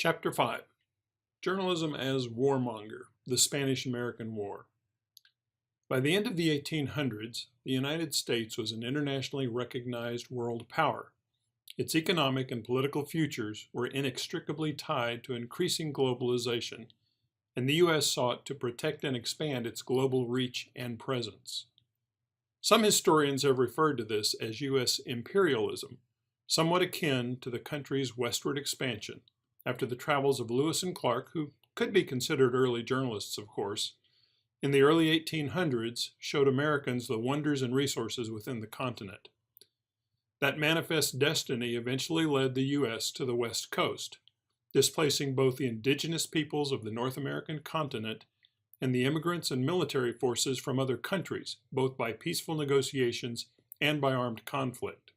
Chapter 5, Journalism as Warmonger, the Spanish-American War. By the end of the 1800s, the United States was an internationally recognized world power. Its economic and political futures were inextricably tied to increasing globalization, and the U.S. sought to protect and expand its global reach and presence. Some historians have referred to this as U.S. imperialism, somewhat akin to the country's westward expansion, after the travels of Lewis and Clark, who could be considered early journalists, of course, in the early 1800s showed Americans the wonders and resources within the continent. That manifest destiny eventually led the U.S. to the West Coast, displacing both the indigenous peoples of the North American continent and the immigrants and military forces from other countries, both by peaceful negotiations and by armed conflict.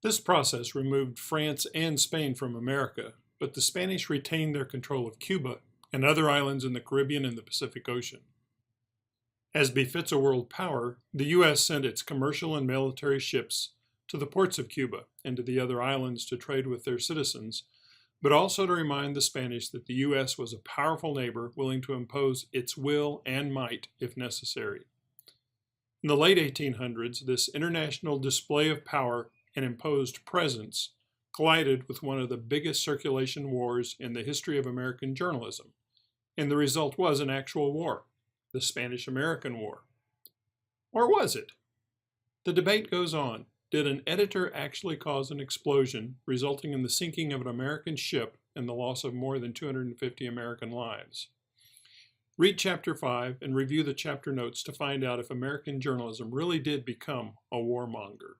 This process removed France and Spain from America, but the Spanish retained their control of Cuba and other islands in the Caribbean and the Pacific Ocean. As befits a world power, the U.S. sent its commercial and military ships to the ports of Cuba and to the other islands to trade with their citizens, but also to remind the Spanish that the U.S. was a powerful neighbor willing to impose its will and might if necessary. In the late 1800s, this international display of power and imposed presence collided with one of the biggest circulation wars in the history of American journalism, and the result was an actual war, the Spanish-American War. Or was it? The debate goes on. Did an editor actually cause an explosion, resulting in the sinking of an American ship and the loss of more than 250 American lives? Read Chapter 5 and review the chapter notes to find out if American journalism really did become a warmonger.